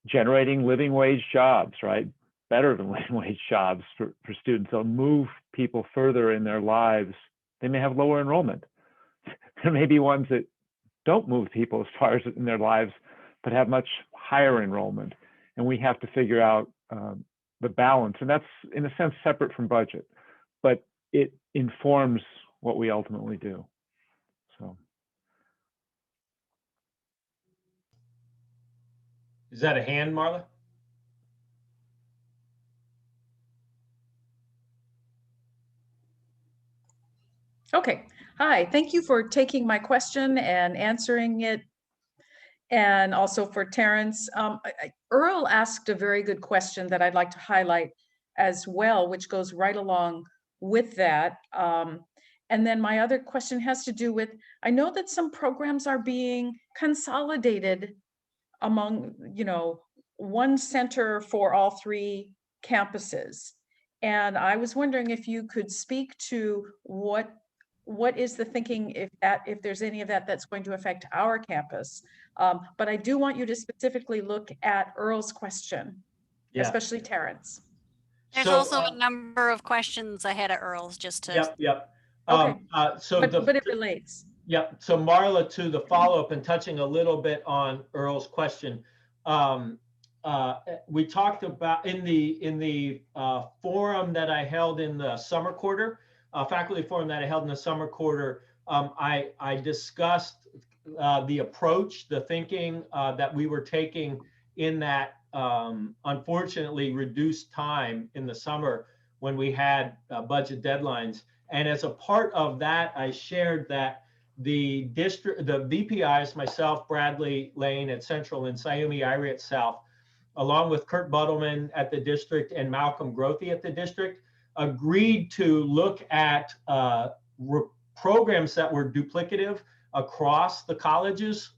generating living wage jobs, right? Better than living wage jobs for students. They'll move people further in their lives. They may have lower enrollment. There may be ones that don't move people as far as in their lives, but have much higher enrollment. And we have to figure out the balance. And that's, in a sense, separate from budget, but it informs what we ultimately do. So. Is that a hand, Marla? Okay. Hi, thank you for taking my question and answering it, and also for Terrence. Earl asked a very good question that I'd like to highlight as well, which goes right along with that. And then my other question has to do with, I know that some programs are being consolidated among, one center for all three campuses. And I was wondering if you could speak to what is the thinking, if there's any of that that's going to affect our campus. But I do want you to specifically look at Earl's question, especially Terrence. There's also a number of questions ahead of Earl's, just to. Yep. Okay. But it relates. Yep. So Marla, to the follow-up and touching a little bit on Earl's question, we talked about in the forum that I held in the summer quarter, faculty forum that I held in the summer quarter, I discussed the approach, the thinking that we were taking in that unfortunately reduced time in the summer when we had budget deadlines. And as a part of that, I shared that the VPIs, myself, Bradley Lane at Central, and Sayumi Irie at South, along with Kurt Buttleman at the district and Malcolm Grothy at the district, agreed to look at programs that were duplicative across the colleges,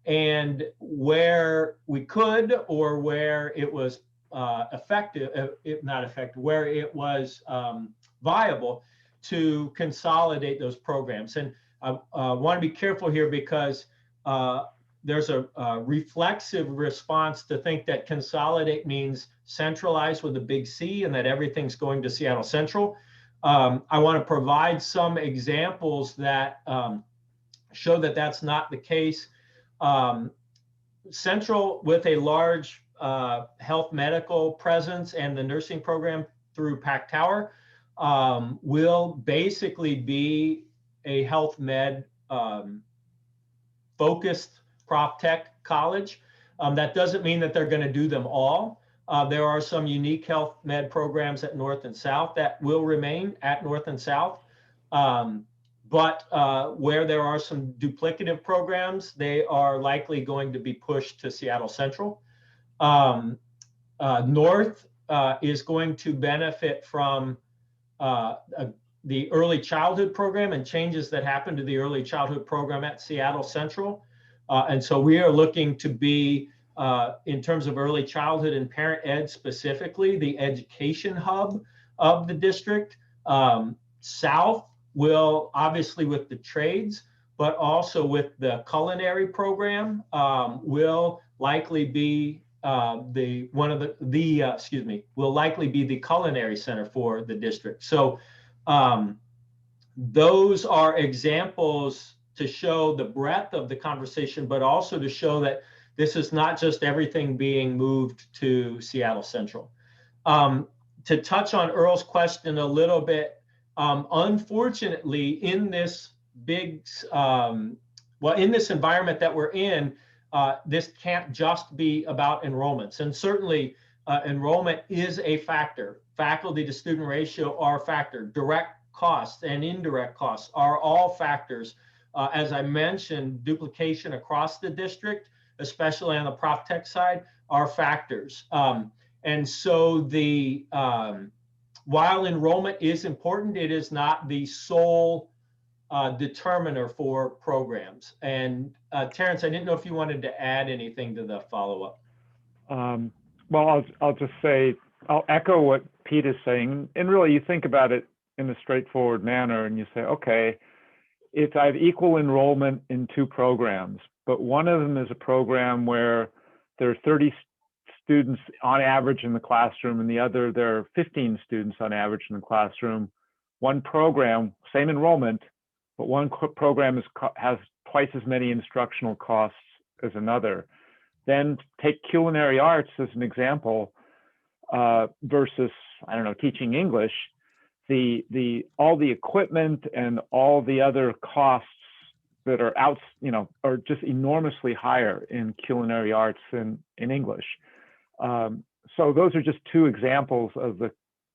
and where we could, or where it was effective, if not effective, where it was viable, to consolidate those programs. And I want to be careful here, because there's a reflexive response to think that consolidate means centralize with a big C and that everything's going to Seattle Central. I want to provide some examples that show that that's not the case. Central, with a large health medical presence and the nursing program through Pac Tower, will basically be a health med focused prof tech college. That doesn't mean that they're going to do them all. There are some unique health med programs at North and South that will remain at North and South. But where there are some duplicative programs, they are likely going to be pushed to Seattle Central. North is going to benefit from the early childhood program and changes that happen to the early childhood program at Seattle Central. And so we are looking to be, in terms of early childhood and parent ed specifically, the education hub of the district. South will, obviously with the trades, but also with the culinary program, will likely be will likely be the culinary center for the district. So those are examples to show the breadth of the conversation, but also to show that this is not just everything being moved to Seattle Central. To touch on Earl's question a little bit, unfortunately, in this big, in this environment that we're in, this can't just be about enrollments. And certainly enrollment is a factor. Faculty to student ratio are a factor. Direct costs and indirect costs are all factors. As I mentioned, duplication across the district, especially on the prof tech side, are factors. And so the while enrollment is important, it is not the sole determiner for programs. And Terrence, I didn't know if you wanted to add anything to the follow-up. Well, I'll just say, I'll echo what Pete is saying. And really, you think about it in a straightforward manner and you say, okay, if I have equal enrollment in two programs, but one of them is a program where there are 30 students on average in the classroom, and the other, there are 15 students on average in the classroom. One program, same enrollment, but one program has twice as many instructional costs as another. Then take culinary arts as an example, versus, I don't know, teaching English. All the equipment and all the other costs that are out, are just enormously higher in culinary arts than in English. So those are just two examples of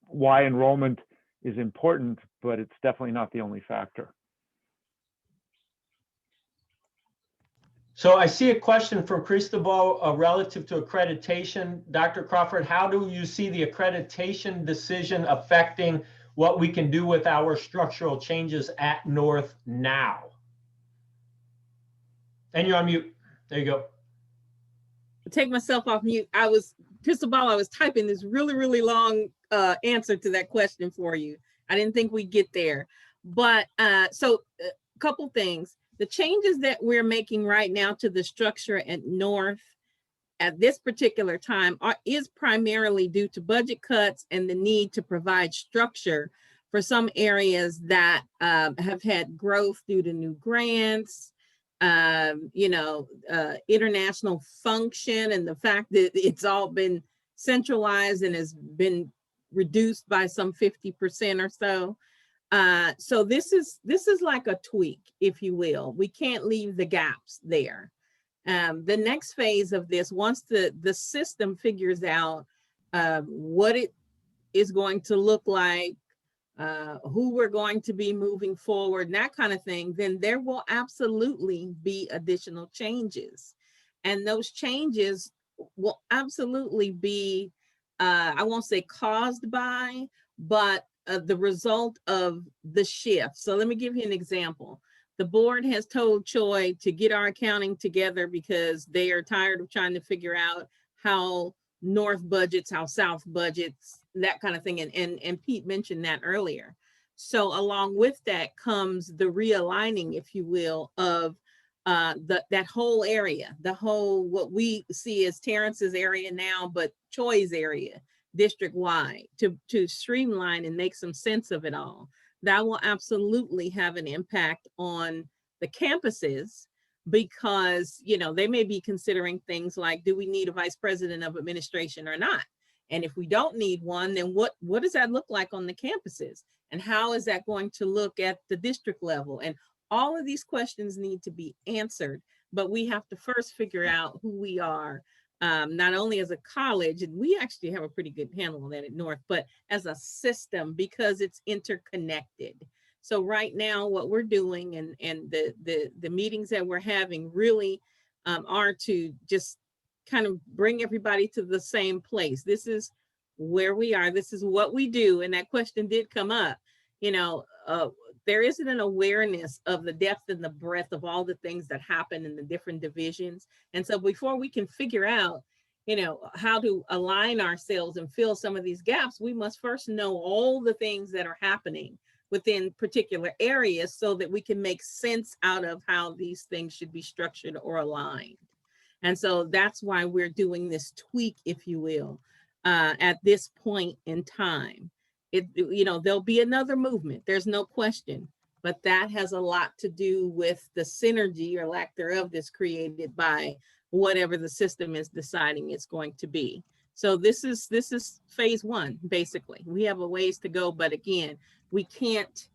why enrollment is important, but it's definitely not the only factor. So I see a question from Cristobal relative to accreditation. Dr. Crawford, how do you see the accreditation decision affecting what we can do with our structural changes at North now? And you're on mute. There you go. Take myself off mute. Cristobal, I was typing this really, really long answer to that question for you. I didn't think we'd get there. But so a couple things. The changes that we're making right now to the structure at North at this particular time is primarily due to budget cuts and the need to provide structure for some areas that have had growth due to new grants, international function, and the fact that it's all been centralized and has been reduced by some 50% or so. So this is like a tweak, if you will. We can't leave the gaps there. The next phase of this, once the system figures out what it is going to look like, who we're going to be moving forward, and that kind of thing, then there will absolutely be additional changes. And those changes will absolutely be, I won't say caused by, but the result of the shift. So let me give you an example. The board has told Choi to get our accounting together because they are tired of trying to figure out how North budgets, how South budgets, that kind of thing. And Pete mentioned that earlier. So along with that comes the realigning, if you will, of that whole area, the whole, what we see as Terrence's area now, but Choi's area, district-wide, to streamline and make some sense of it all. That will absolutely have an impact on the campuses, because, you know, they may be considering things like, do we need a vice president of administration or not? And if we don't need one, then what does that look like on the campuses? And how is that going to look at the district level? And all of these questions need to be answered, but we have to first figure out who we are, not only as a college, and we actually have a pretty good handle on that at North, but as a system, because it's interconnected. So right now, what we're doing and the meetings that we're having really are to just kind of bring everybody to the same place. This is where we are. This is what we do. And that question did come up. You know, there isn't an awareness of the depth and the breadth of all the things that happen in the different divisions. And so before we can figure out, you know, how to align ourselves and fill some of these gaps, we must first know all the things that are happening within particular areas so that we can make sense out of how these things should be structured or aligned. And so that's why we're doing this tweak, if you will, at this point in time. You know, there'll be another movement, there's no question, but that has a lot to do with the synergy or lack thereof that's created by whatever the system is deciding it's going to be. So this is phase one, basically. We have a ways to go, but again, we can't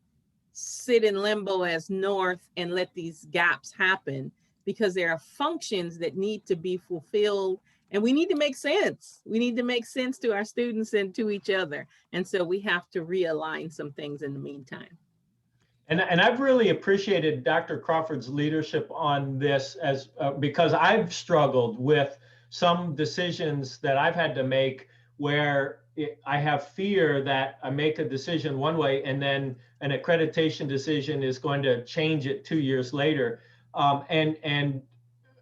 sit in limbo as North and let these gaps happen, because there are functions that need to be fulfilled. And we need to make sense. We need to make sense to our students and to each other. And so we have to realign some things in the meantime. And I've really appreciated Dr. Crawford's leadership on this, as because I've struggled with some decisions that I've had to make where I have fear that I make a decision one way and then an accreditation decision is going to change it 2 years later. And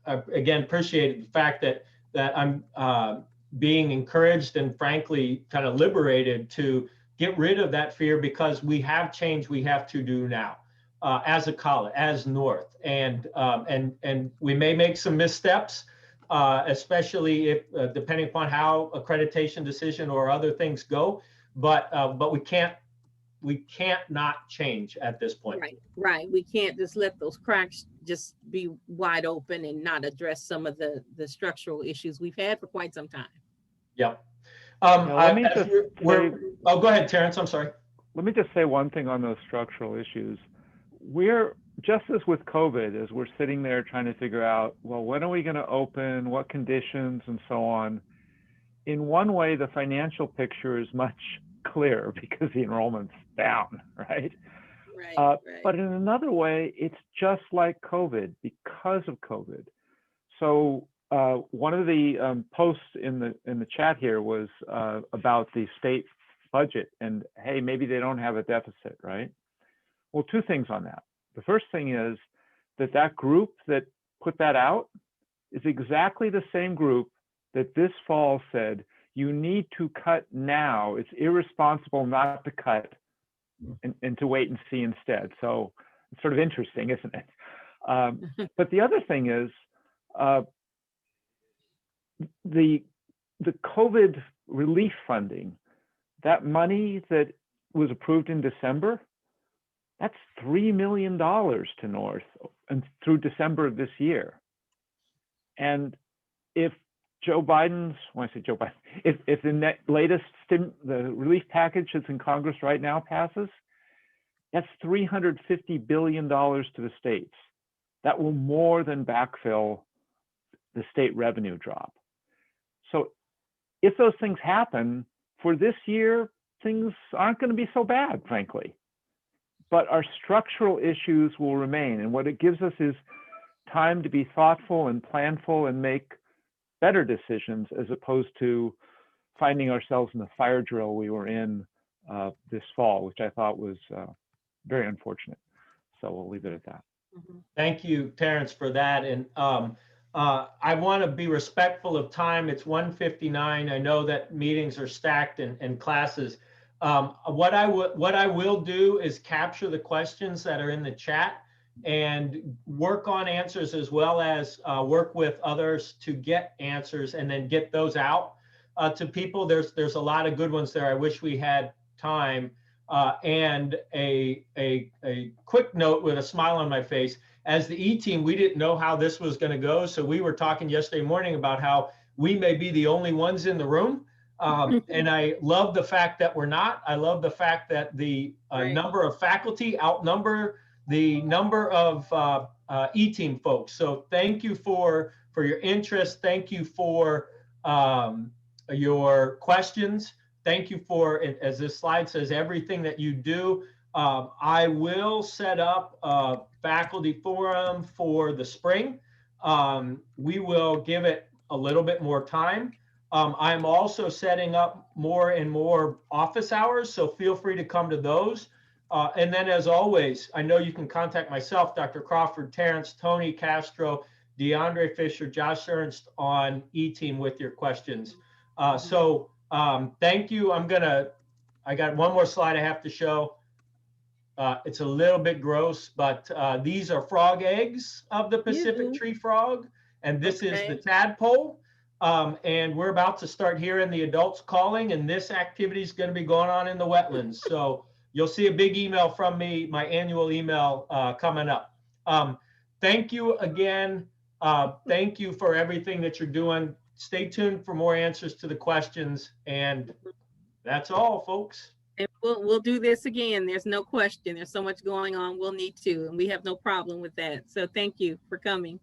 again, appreciate the fact that I'm being encouraged and frankly kind of liberated to get rid of that fear, because we have change we have to do now as a college, as North, and we may make some missteps, especially if depending upon how accreditation decision or other things go, but we can't not change at this point. Right. We can't just let those cracks just be wide open and not address some of the structural issues we've had for quite some time. Yep. Go ahead, Terrence. I'm sorry. Let me just say one thing on those structural issues. We're just as with COVID, as we're sitting there trying to figure out, well, when are we going to open, what conditions, and so on. In one way, the financial picture is much clearer because the enrollment's down, right? Right. But in another way, it's just like COVID because of COVID. So one of the posts in the chat here was about the state budget and, hey, maybe they don't have a deficit, right? Well, two things on that. The first thing is that group that put that out is exactly the same group that this fall said, you need to cut now. It's irresponsible not to cut and to wait and see instead. So it's sort of interesting, isn't it? But the other thing is the COVID relief funding, that money that was approved in December, that's $3 million to North and through December of this year. And if Joe Biden's, when I say Joe Biden, if the latest the relief package that's in Congress right now passes, that's $350 billion to the states. That will more than backfill the state revenue drop. So if those things happen for this year, things aren't going to be so bad, frankly. But our structural issues will remain. And what it gives us is time to be thoughtful and planful and make better decisions, as opposed to finding ourselves in the fire drill we were in this fall, which I thought was very unfortunate. So we'll leave it at that. Thank you, Terrence, for that. And I want to be respectful of time. It's 1:59. I know that meetings are stacked and classes. What I will do is capture the questions that are in the chat and work on answers, as well as work with others to get answers and then get those out to people. There's a lot of good ones there. I wish we had time. And a quick note with a smile on my face. As the E-team, we didn't know how this was going to go. So we were talking yesterday morning about how we may be the only ones in the room. And I love the fact that we're not. I love the fact that the number of faculty outnumber the number of E-team folks. So thank you for your interest. Thank you for your questions. Thank you for, as this slide says, everything that you do. I will set up a faculty forum for the spring. We will give it a little bit more time. I'm also setting up more and more office hours, so feel free to come to those. And then, as always, I know you can contact myself, Dr. Crawford, Terrence, Tony Castro, DeAndre Fisher, Josh Ernst on E-team with your questions. Thank you. I got one more slide I have to show. It's a little bit gross, but these are frog eggs of the Pacific tree frog. And this is the tadpole. And we're about to start hearing the adults calling, and this activity is going to be going on in the wetlands. So you'll see a big email from me, my annual email coming up. Thank you again. Thank you for everything that you're doing. Stay tuned for more answers to the questions. And that's all, folks. And we'll do this again. There's no question. There's so much going on. We'll need to, and we have no problem with that. So thank you for coming.